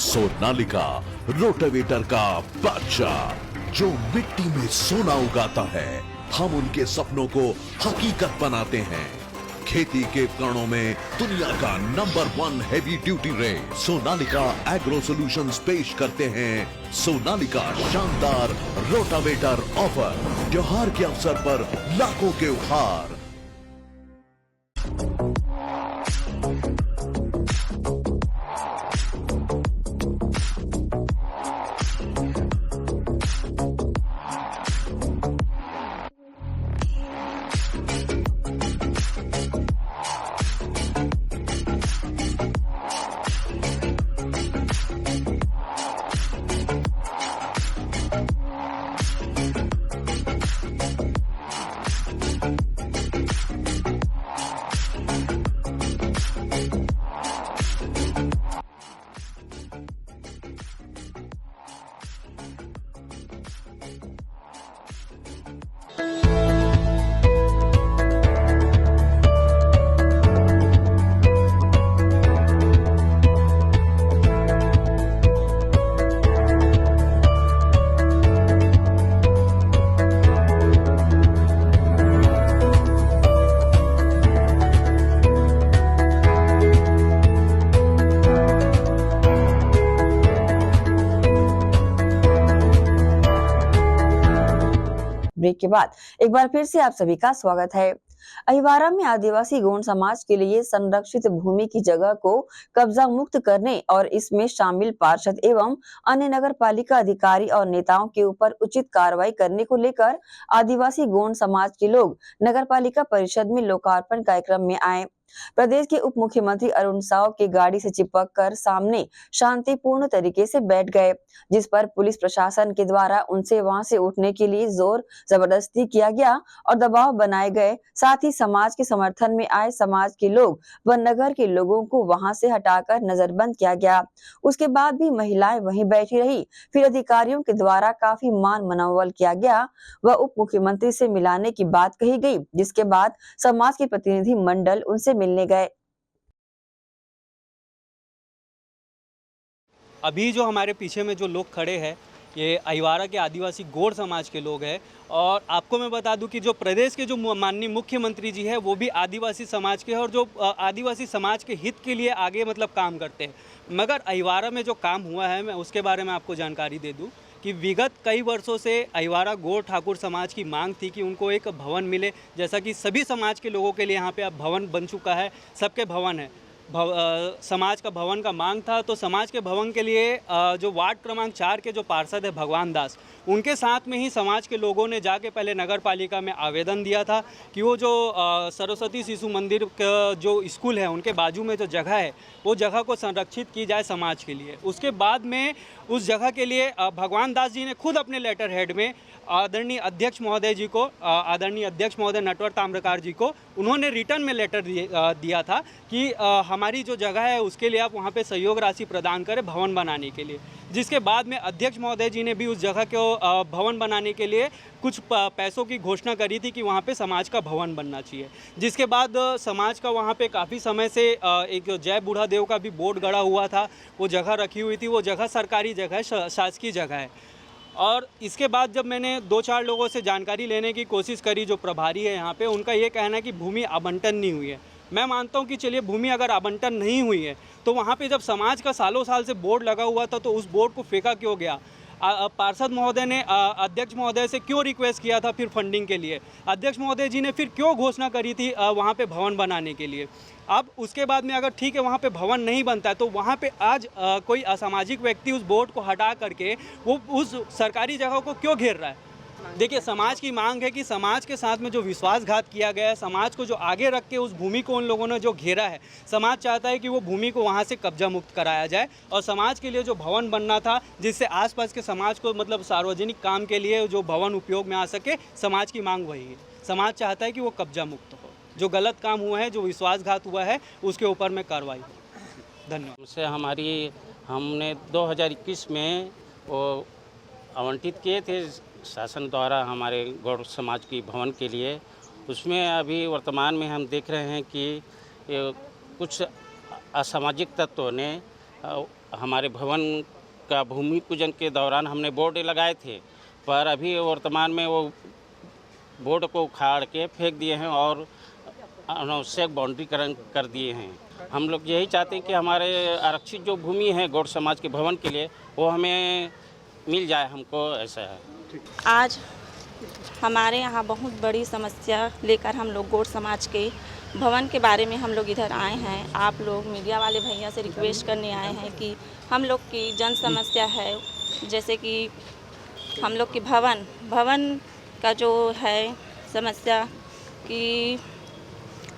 सोनालिका रोटावेटर का बादशाह जो मिट्टी में सोना उगाता है। हम उनके सपनों को हकीकत बनाते हैं। खेती के उपकरणों में दुनिया का number 1 heavy duty rate Sonalika agro solutions पेश करते हैं सोनालिका शानदार रोटावेटर ऑफर। त्योहार के अवसर पर लाखों के उपहार। ब्रेक के बाद एक बार फिर से आप सभी का स्वागत है। अहिवारा में आदिवासी गौंड समाज के लिए संरक्षित भूमि की जगह को कब्जा मुक्त करने और इसमें शामिल पार्षद एवं अन्य नगर पालिका अधिकारी और नेताओं के ऊपर उचित कार्रवाई करने को लेकर आदिवासी गौंड समाज के लोग नगर पालिका परिषद में लोकार्पण कार्यक्रम में आए। प्रदेश के उप मुख्यमंत्री अरुण साव के गाड़ी से चिपक कर सामने शांतिपूर्ण तरीके से बैठ गए, जिस पर पुलिस प्रशासन के द्वारा उनसे वहां से उठने के लिए जोर जबरदस्ती किया गया और दबाव बनाए गए। साथ ही समाज के समर्थन में आए समाज के लोग व नगर के लोगों को वहां से हटाकर नजरबंद किया गया। उसके बाद भी महिलाएं वहीं बैठी रही। फिर अधिकारियों के द्वारा काफी मान मनोबल किया गया व उप मुख्यमंत्री से मिलाने की बात कही गई, जिसके बाद समाज के प्रतिनिधि मंडल उनसे मिलने गए। अभी जो हमारे पीछे में जो लोग खड़े हैं ये अहिवारा के आदिवासी गौड़ समाज के लोग हैं और आपको मैं बता दूं कि जो प्रदेश के जो माननीय मुख्यमंत्री जी है वो भी आदिवासी समाज के हैं और जो आदिवासी समाज के हित के लिए आगे मतलब काम करते हैं। मगर अहिवारा में जो काम हुआ है मैं उसके बारे में आपको जानकारी दे दूं कि विगत कई वर्षों से अहिवारा गौड़ ठाकुर समाज की मांग थी कि उनको एक भवन मिले, जैसा कि सभी समाज के लोगों के लिए यहाँ पे अब भवन बन चुका है, सबके भवन है। समाज का भवन का मांग था, तो समाज के भवन के लिए जो वार्ड क्रमांक 4 के जो पार्षद है भगवान दास, उनके साथ में ही समाज के लोगों ने जाके पहले नगर पालिका में आवेदन दिया था कि वो जो सरस्वती शिशु मंदिर का जो स्कूल है उनके बाजू में जो जगह है वो जगह को संरक्षित की जाए समाज के लिए। उसके बाद में उस जगह के लिए भगवान दास जी ने खुद अपने लेटर हेड में आदरणीय अध्यक्ष महोदय जी को, आदरणीय अध्यक्ष महोदय नटवर ताम्रकार जी को उन्होंने रिटर्न में लेटर दिया था कि हमारी जो जगह है उसके लिए आप वहाँ पे सहयोग राशि प्रदान करें भवन बनाने के लिए। जिसके बाद में अध्यक्ष महोदय जी ने भी उस जगह को भवन बनाने के लिए कुछ पैसों की घोषणा करी थी कि वहाँ पे समाज का भवन बनना चाहिए। जिसके बाद समाज का वहाँ पे काफ़ी समय से एक जय बूढ़ा देव का भी बोर्ड गड़ा हुआ था, वो जगह रखी हुई थी, वो जगह सरकारी जगह है, शासकीय जगह है। और इसके बाद जब मैंने 2-4 लोगों से जानकारी लेने की कोशिश करी जो प्रभारी है यहाँ पे, उनका ये कहना है कि भूमि आवंटन नहीं हुई है। मैं मानता हूँ कि चलिए भूमि अगर आवंटन नहीं हुई है तो वहाँ पे जब समाज का सालों साल से बोर्ड लगा हुआ था तो उस बोर्ड को फेंका क्यों गया? पार्षद महोदय ने अध्यक्ष महोदय से क्यों रिक्वेस्ट किया था फिर फंडिंग के लिए? अध्यक्ष महोदय जी ने फिर क्यों घोषणा करी थी वहाँ पे भवन बनाने के लिए? अब उसके बाद में अगर ठीक है वहाँ पे भवन नहीं बनता है तो वहाँ पे आज कोई असामाजिक व्यक्ति उस बोर्ड को हटा करके वो उस सरकारी जगह को क्यों घेर रहा है? देखिए, समाज की मांग है कि समाज के साथ में जो विश्वासघात किया गया है, समाज को जो आगे रख के उस भूमि को उन लोगों ने जो घेरा है, समाज चाहता है कि वो भूमि को वहाँ से कब्जा मुक्त कराया जाए और समाज के लिए जो भवन बनना था जिससे आसपास के समाज को मतलब सार्वजनिक काम के लिए जो भवन उपयोग में आ सके, समाज की मांग वही है। समाज चाहता है कि वो कब्जा मुक्त हो। जो गलत काम हुआ है, जो विश्वासघात हुआ है, उसके ऊपर में कार्रवाई हो। धन्यवाद। हमने 2021 में वो आवंटित किए थे शासन द्वारा हमारे गौड़ समाज की भवन के लिए। उसमें अभी वर्तमान में हम देख रहे हैं कि कुछ असामाजिक तत्वों ने हमारे भवन का भूमि पूजन के दौरान हमने बोर्ड लगाए थे, पर अभी वर्तमान में वो बोर्ड को उखाड़ के फेंक दिए हैं और अनावश्यक बाउंड्रीकरण कर दिए हैं। हम लोग यही चाहते हैं कि हमारे आरक्षित जो भूमि है गौड़ समाज के भवन के लिए वो हमें मिल जाए, हमको ऐसा है। आज हमारे यहाँ बहुत बड़ी समस्या लेकर हम लोग गौड़ समाज के भवन के बारे में हम लोग इधर आए हैं। आप लोग मीडिया वाले भैया से रिक्वेस्ट करने आए हैं कि हम लोग की जन समस्या है, जैसे कि हम लोग की भवन का जो है समस्या कि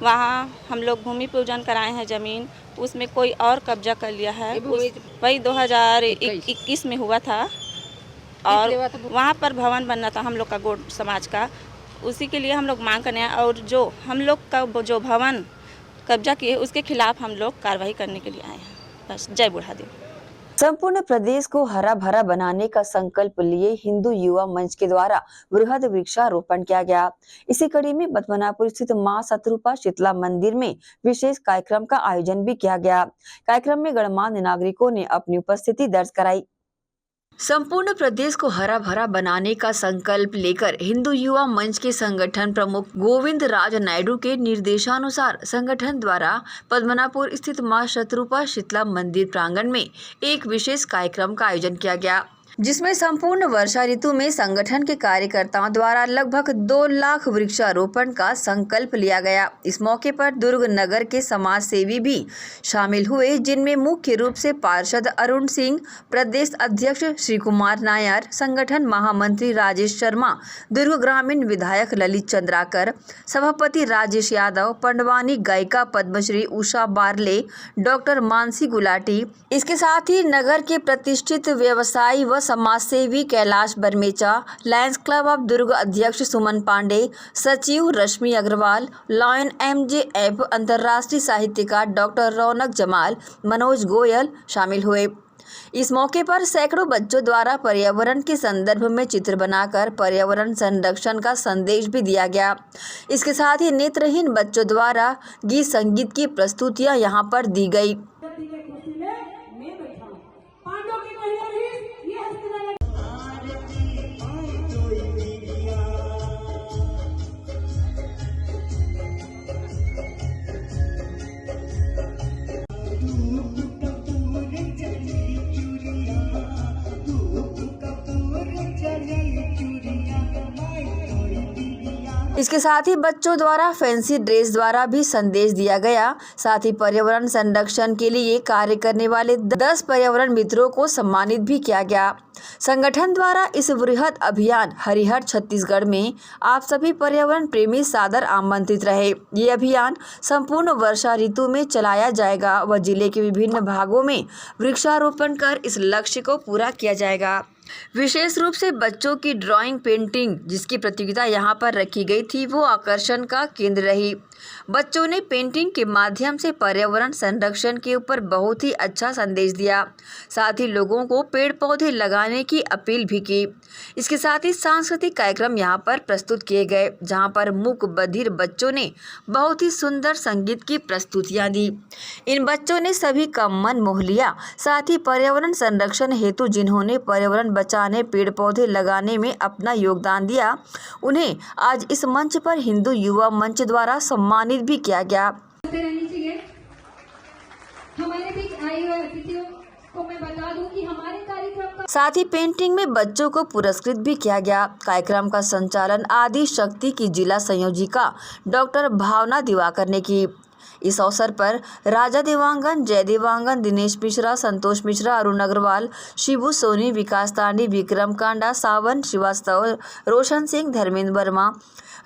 वहाँ हम लोग भूमि पूजन कराए हैं ज़मीन, उसमें कोई और कब्जा कर लिया है। वही 2021 में हुआ था और वहाँ पर भवन बनना था हम लोग का गौड़ समाज का, उसी के लिए हम लोग मांग करने हैं और जो हम लोग का जो भवन कब्जा किए उसके खिलाफ हम लोग कार्रवाई करने के लिए आए हैं। बस, जय बूढ़ा देव। संपूर्ण प्रदेश को हरा भरा बनाने का संकल्प लिए हिंदू युवा मंच के द्वारा बृहद वृक्षारोपण किया गया। इसी कड़ी में बदमनापुर स्थित मां शत्रुपा शीतला मंदिर में विशेष कार्यक्रम का आयोजन भी किया गया। कार्यक्रम में गणमान्य नागरिकों ने अपनी उपस्थिति दर्ज कराई। संपूर्ण प्रदेश को हरा भरा बनाने का संकल्प लेकर हिंदू युवा मंच के संगठन प्रमुख गोविंद राज नायडू के निर्देशानुसार संगठन द्वारा पद्मनापुर स्थित मां शत्रुपा शीतला मंदिर प्रांगण में एक विशेष कार्यक्रम का आयोजन किया गया। जिसमें संपूर्ण वर्षा ऋतु में संगठन के कार्यकर्ताओं द्वारा लगभग 2 लाख वृक्षारोपण का संकल्प लिया गया। इस मौके पर दुर्ग नगर के समाज सेवी भी शामिल हुए, जिनमें मुख्य रूप से पार्षद अरुण सिंह, प्रदेश अध्यक्ष श्री कुमार नायर, संगठन महामंत्री राजेश शर्मा, दुर्ग ग्रामीण विधायक ललित चंद्राकर, सभापति राजेश यादव, पंडवानी गायिका पद्मश्री उषा बारले, डॉक्टर मानसी गुलाटी, इसके साथ ही नगर के प्रतिष्ठित व्यवसायी व समाज सेवी Kailash Barmecha, lions club of Durg अध्यक्ष सुमन पांडे, सचिव रश्मि अग्रवाल, लॉयन MJF, अंतर्राष्ट्रीय साहित्यकार डॉक्टर रौनक जमाल, मनोज गोयल शामिल हुए। इस मौके पर सैकड़ों बच्चों द्वारा पर्यावरण के संदर्भ में चित्र बनाकर पर्यावरण संरक्षण का संदेश भी दिया गया। इसके साथ ही नेत्रहीन बच्चों द्वारा गीत संगीत की प्रस्तुतियां यहां पर दी गई। इसके साथ ही बच्चों द्वारा फैंसी ड्रेस द्वारा भी संदेश दिया गया। साथ ही पर्यावरण संरक्षण के लिए कार्य करने वाले 10 पर्यावरण मित्रों को सम्मानित भी किया गया। संगठन द्वारा इस वृहद अभियान हरिहर छत्तीसगढ़ में आप सभी पर्यावरण प्रेमी सादर आमंत्रित रहे। ये अभियान संपूर्ण वर्षा ऋतु में चलाया जाएगा व जिले के विभिन्न भागों में वृक्षारोपण कर इस लक्ष्य को पूरा किया जाएगा। विशेष रूप से बच्चों की ड्राइंग पेंटिंग जिसकी प्रतियोगिता यहां पर रखी गई थी वो आकर्षण का केंद्र रही। बच्चों ने पेंटिंग के माध्यम से पर्यावरण संरक्षण के ऊपर बहुत ही अच्छा संदेश दिया। साथ ही लोगों को पेड़ पौधे लगाने की अपील भी की। इसके साथ ही सांस्कृतिक कार्यक्रम यहां पर प्रस्तुत किए गए, जहां पर मूक बधिर बच्चों ने बहुत ही सुंदर संगीत की प्रस्तुतियां दी। इन बच्चों ने सभी का मन मोह लिया। साथ ही पर्यावरण संरक्षण हेतु जिन्होंने पर्यावरण बचाने, पेड़ पौधे लगाने में अपना योगदान दिया, उन्हें आज इस मंच पर हिंदू युवा मंच द्वारा सम्मानित भी किया गया। हमारे बीच आए हुए अतिथियों को मैं बता दूं कि हमारे कार्यक्रम का साथ ही पेंटिंग में बच्चों को पुरस्कृत भी किया गया। कार्यक्रम का संचालन आदि शक्ति की जिला संयोजिका डॉक्टर भावना दिवाकर ने की। इस अवसर पर राजा देवांगन, जय देवांगन, दिनेश मिश्रा, संतोष मिश्रा, अरुण अग्रवाल, शिबू सोनी, विकास तांडी, विक्रम कांडा, सावन श्रीवास्तव, रोशन सिंह, धर्मेंद्र वर्मा,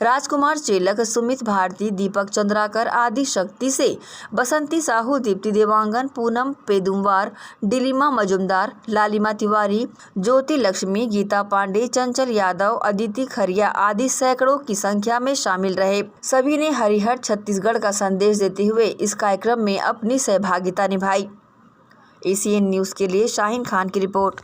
राजकुमार चेलक, सुमित भारती, दीपक चंद्राकर आदि शक्ति से बसंती साहू, दीप्ति देवांगन, पूनम पेदुमवार, डिलीमा मजुमदार, लालिमा तिवारी, ज्योति लक्ष्मी, गीता पांडे, चंचल यादव, अदिति खरिया आदि सैकड़ों की संख्या में शामिल रहे। सभी ने हरिहर छत्तीसगढ़ का संदेश देते हुए इस कार्यक्रम में अपनी सहभागिता निभाई। एसीएन न्यूज के लिए शाहीन खान की रिपोर्ट।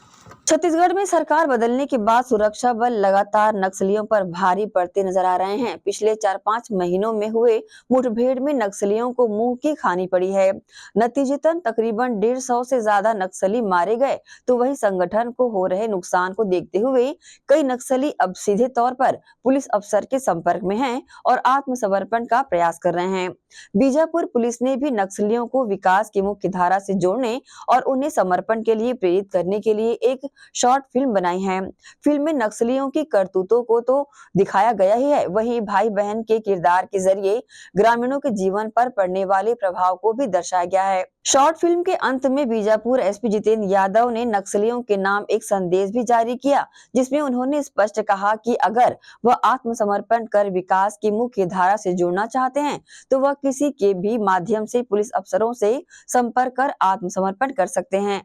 छत्तीसगढ़ में सरकार बदलने के बाद सुरक्षा बल लगातार नक्सलियों पर भारी पड़ते नजर आ रहे हैं। पिछले 4-5 महीनों में हुए मुठभेड़ में नक्सलियों को मुंह की खानी पड़ी है। नतीजतन तकरीबन 150 से ज्यादा नक्सली मारे गए, तो वही संगठन को हो रहे नुकसान को देखते हुए कई नक्सली अब सीधे तौर पर पुलिस अफसर के संपर्क में हैं और आत्मसमर्पण का प्रयास कर रहे हैं। बीजापुर पुलिस ने भी नक्सलियों को विकास की मुख्य धारा से जोड़ने और उन्हें समर्पण के लिए प्रेरित करने के लिए एक शॉर्ट फिल्म बनाई है। फिल्म में नक्सलियों की करतूतों को तो दिखाया गया ही है, वहीं भाई बहन के किरदार के जरिए ग्रामीणों के जीवन पर पड़ने वाले प्रभाव को भी दर्शाया गया है। शॉर्ट फिल्म के अंत में बीजापुर एसपी जितेंद्र यादव ने नक्सलियों के नाम एक संदेश भी जारी किया, जिसमें उन्होंने स्पष्ट कहा कि अगर वह आत्मसमर्पण कर विकास की मुख्य धारा से जुड़ना चाहते हैं तो वह किसी के भी माध्यम से पुलिस अफसरों से संपर्क कर आत्मसमर्पण कर सकते हैं।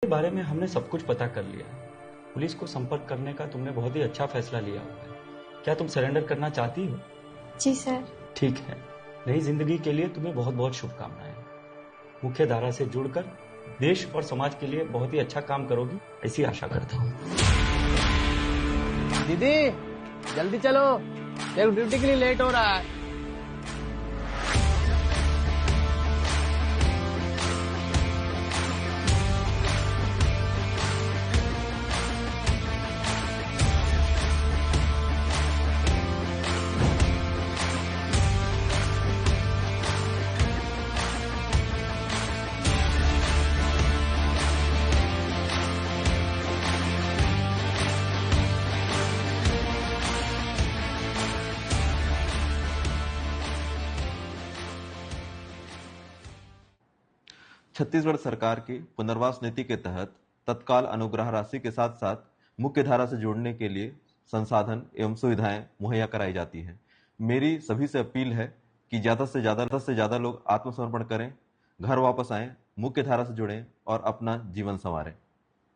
के बारे में हमने सब कुछ पता कर लिया। पुलिस को संपर्क करने का तुमने बहुत ही अच्छा फैसला लिया हुआ है। क्या तुम सरेंडर करना चाहती हो? जी सर। ठीक है। नई जिंदगी के लिए तुम्हें बहुत बहुत शुभकामनाएं। मुख्य धारा से जुड़कर देश और समाज के लिए बहुत ही अच्छा काम करोगी, ऐसी आशा करता हूँ। दीदी जल्दी चलो, ड्यूटी के लिए लेट हो रहा है। छत्तीसगढ़ सरकार की पुनर्वास नीति के तहत तत्काल अनुग्रह राशि के साथ साथ मुख्य धारा से जोड़ने के लिए संसाधन एवं सुविधाएं मुहैया कराई जाती हैं। मेरी सभी से अपील है कि ज़्यादा से ज़्यादा लोग आत्मसमर्पण करें, घर वापस आएं, मुख्य धारा से जुड़ें और अपना जीवन संवारें।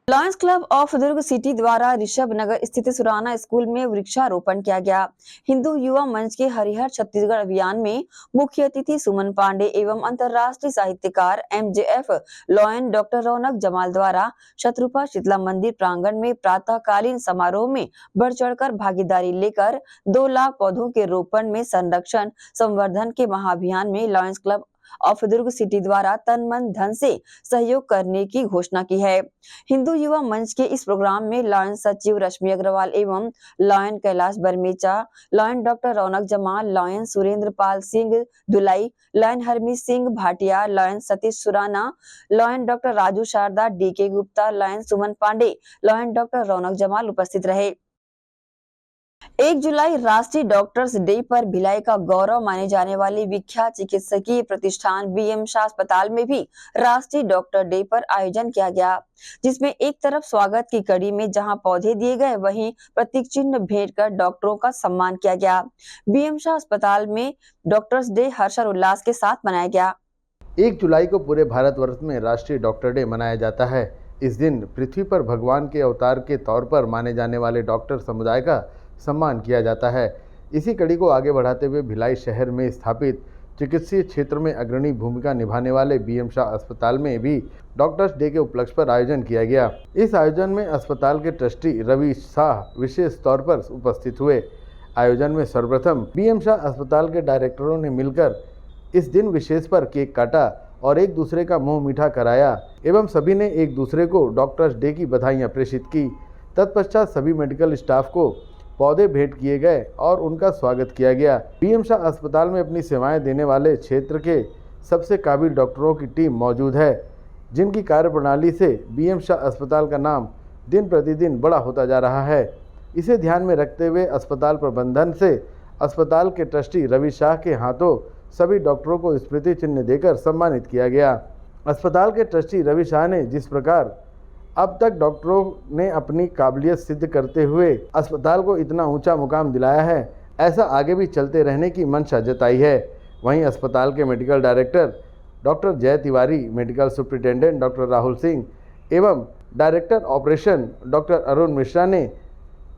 Lions club of Durg city द्वारा ऋषभ नगर स्थित सुराना स्कूल में वृक्षारोपण किया गया। हिंदू युवा मंच के हरिहर छत्तीसगढ़ अभियान में मुख्य अतिथि सुमन पांडे एवं अंतर्राष्ट्रीय साहित्यकार MJF lion doctor Raunak Jamal द्वारा शत्रुपा शीतला मंदिर प्रांगण में प्रातःकालीन समारोह में बढ़ चढ़कर भागीदारी लेकर 2 लाख पौधों के रोपण में संरक्षण संवर्धन के महाअभियान में lions club of Durg city द्वारा तन मन धन से सहयोग करने की घोषणा की है। हिंदू युवा मंच के इस प्रोग्राम में लॉयन सचिव रश्मि अग्रवाल एवं lion Kailash Barmecha, lion doctor Raunak Jamal, lion Surendra Pal Singh Dulai, lion Harmeet Singh Bhatia, lion Satish Surana, lion doctor Raju Sharda, DK Gupta, lion Suman Pandey, lion doctor Raunak Jamal उपस्थित रहे। 1 जुलाई राष्ट्रीय डॉक्टर्स डे पर भिलाई का गौरव माने जाने वाले विख्यात चिकित्सकीय प्रतिष्ठान BM शाह अस्पताल में भी राष्ट्रीय डॉक्टर डे पर आयोजन किया गया, जिसमें एक तरफ स्वागत की कड़ी में जहां पौधे दिए गए, वहीं प्रतीक चिन्ह भेंट कर डॉक्टरों का सम्मान किया गया। BM शाह अस्पताल में डॉक्टर्स डे हर्षोल्लास के साथ मनाया गया। 1 जुलाई को पूरे भारतवर्ष में राष्ट्रीय डॉक्टर डे मनाया जाता है। इस दिन पृथ्वी पर भगवान के अवतार के तौर पर माने जाने वाले डॉक्टर समुदाय का सम्मान किया जाता है। इसी कड़ी को आगे बढ़ाते हुए भिलाई शहर में स्थापित चिकित्सीय क्षेत्र में अग्रणी भूमिका निभाने वाले BM शाह अस्पताल में भी डॉक्टर्स डे के उपलक्ष्य पर आयोजन किया गया। इस आयोजन में अस्पताल के ट्रस्टी रवि शाह विशेष तौर पर उपस्थित हुए। आयोजन में सर्वप्रथम BM शाह अस्पताल के डायरेक्टरों ने मिलकर इस दिन विशेष पर केक काटा और एक दूसरे का मुंह मीठा कराया एवं सभी ने एक दूसरे को डॉक्टर्स डे की बधाइयाँ प्रेषित की। तत्पश्चात सभी मेडिकल स्टाफ को पौधे भेंट किए गए और उनका स्वागत किया गया। BM शाह अस्पताल में अपनी सेवाएं देने वाले क्षेत्र के सबसे काबिल डॉक्टरों की टीम मौजूद है, जिनकी कार्यप्रणाली से BM शाह अस्पताल का नाम दिन प्रतिदिन बड़ा होता जा रहा है। इसे ध्यान में रखते हुए अस्पताल प्रबंधन से अस्पताल के ट्रस्टी रवि शाह के हाथों सभी डॉक्टरों को स्मृति चिन्ह देकर सम्मानित किया गया। अस्पताल के ट्रस्टी रवि शाह ने जिस प्रकार अब तक डॉक्टरों ने अपनी काबिलियत सिद्ध करते हुए अस्पताल को इतना ऊंचा मुकाम दिलाया है, ऐसा आगे भी चलते रहने की मंशा जताई है। वहीं अस्पताल के medical director doctor Jai Tiwari, medical superintendent doctor Rahul Singh एवं director operation doctor Arun Mishra ने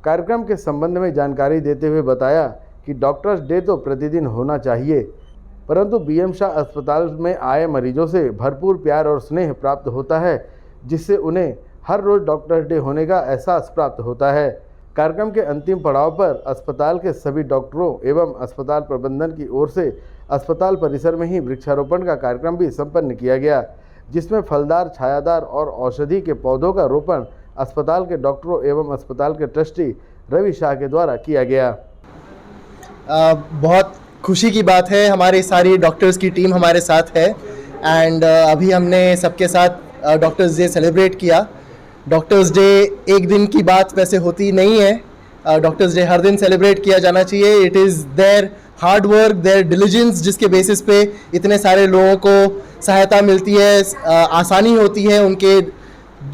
कार्यक्रम के संबंध में जानकारी देते हुए बताया कि डॉक्टर्स डे तो प्रतिदिन होना चाहिए, परंतु BM शाह अस्पताल में आए मरीजों से भरपूर प्यार और स्नेह प्राप्त होता है, जिससे उन्हें हर रोज डॉक्टर्स डे होने का एहसास प्राप्त होता है। कार्यक्रम के अंतिम पड़ाव पर अस्पताल के सभी डॉक्टरों एवं अस्पताल प्रबंधन की ओर से अस्पताल परिसर में ही वृक्षारोपण का कार्यक्रम भी संपन्न किया गया, जिसमें फलदार, छायादार और औषधि के पौधों का रोपण अस्पताल के डॉक्टरों एवं अस्पताल के ट्रस्टी रवि शाह के द्वारा किया गया। बहुत खुशी की बात है, हमारी सारी डॉक्टर्स की टीम हमारे साथ है एंड अभी हमने सबके साथ डॉक्टर्स डे सेलिब्रेट किया। डॉक्टर्स डे एक दिन की बात वैसे होती नहीं है, डॉक्टर्स डे हर दिन सेलिब्रेट किया जाना चाहिए। It is their hard work, their diligence, जिसके बेसिस पे इतने सारे लोगों को सहायता मिलती है, आसानी होती है उनके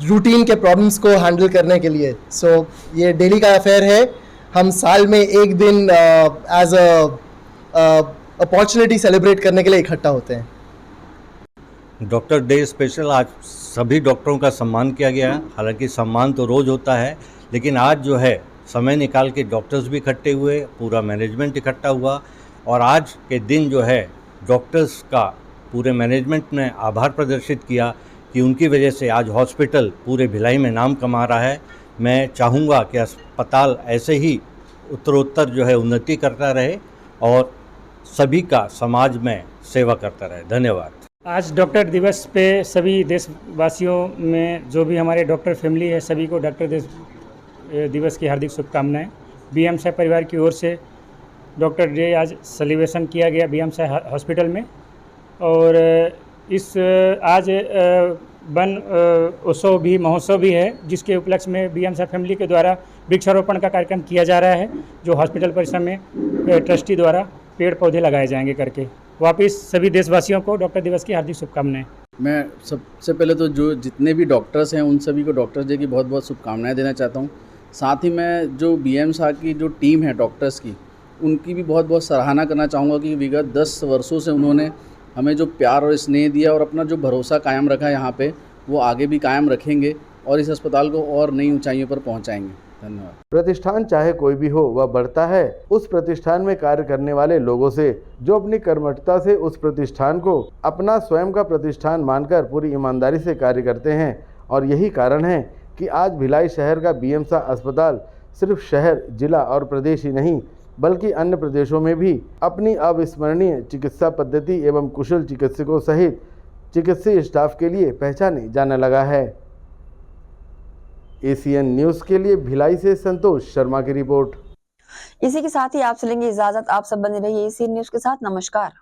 रूटीन के प्रॉब्लम्स को हैंडल करने के लिए। सो ये डेली का अफेयर है। हम साल में एक दिन एज अपॉर्चुनिटी सेलिब्रेट करने के लिए इकट्ठा होते हैं। डॉक्टर डे स्पेशल आज सभी डॉक्टरों का सम्मान किया गया। हालांकि सम्मान तो रोज़ होता है, लेकिन आज जो है समय निकाल के डॉक्टर्स भी इकट्ठे हुए, पूरा मैनेजमेंट इकट्ठा हुआ और आज के दिन जो है डॉक्टर्स का पूरे मैनेजमेंट ने आभार प्रदर्शित किया कि उनकी वजह से आज हॉस्पिटल पूरे भिलाई में नाम कमा रहा है। मैं चाहूँगा कि अस्पताल ऐसे ही उत्तरोत्तर जो है उन्नति करता रहे और सभी का समाज में सेवा करता रहे। धन्यवाद। आज डॉक्टर दिवस पे सभी देशवासियों में जो भी हमारे डॉक्टर फैमिली है, सभी को डॉक्टर दिवस की हार्दिक शुभकामनाएं। BM शाह परिवार की ओर से डॉक्टर डे आज सेलिब्रेशन किया गया BM शाह हॉस्पिटल में और इस आज वन उत्सव भी महोत्सव भी है, जिसके उपलक्ष्य में BM शाह फैमिली के द्वारा वृक्षारोपण का कार्यक्रम किया जा रहा है, जो हॉस्पिटल परिसर में ट्रस्टी द्वारा पेड़ पौधे लगाए जाएंगे करके। वापिस सभी देशवासियों को डॉक्टर दिवस की हार्दिक शुभकामनाएं। मैं सबसे पहले तो जो जितने भी डॉक्टर्स हैं उन सभी को डॉक्टर्स डे की बहुत बहुत शुभकामनाएं देना चाहता हूं। साथ ही मैं जो बीएम साहब की जो टीम है डॉक्टर्स की, उनकी भी बहुत बहुत सराहना करना चाहूँगा कि विगत 10 वर्षों से उन्होंने हमें जो प्यार और स्नेह दिया और अपना जो भरोसा कायम रखा है यहाँ पे, वो आगे भी कायम रखेंगे और इस अस्पताल को और नई ऊंचाइयों पर पहुँचाएँगे। धन्यवाद। प्रतिष्ठान चाहे कोई भी हो, वह बढ़ता है उस प्रतिष्ठान में कार्य करने वाले लोगों से, जो अपनी कर्मठता से उस प्रतिष्ठान को अपना स्वयं का प्रतिष्ठान मानकर पूरी ईमानदारी से कार्य करते हैं। और यही कारण है कि आज भिलाई शहर का बीएमसा अस्पताल सिर्फ शहर, जिला और प्रदेश ही नहीं बल्कि अन्य प्रदेशों में भी अपनी अविस्मरणीय चिकित्सा पद्धति एवं कुशल चिकित्सकों सहित चिकित्सीय स्टाफ के लिए पहचाने जाने लगा है। एसीएन न्यूज़ के लिए भिलाई से संतोष शर्मा की रिपोर्ट। इसी के साथ ही आपसे लेंगे इजाजत। आप सब बने रहिए एसीएन न्यूज़ के साथ। नमस्कार।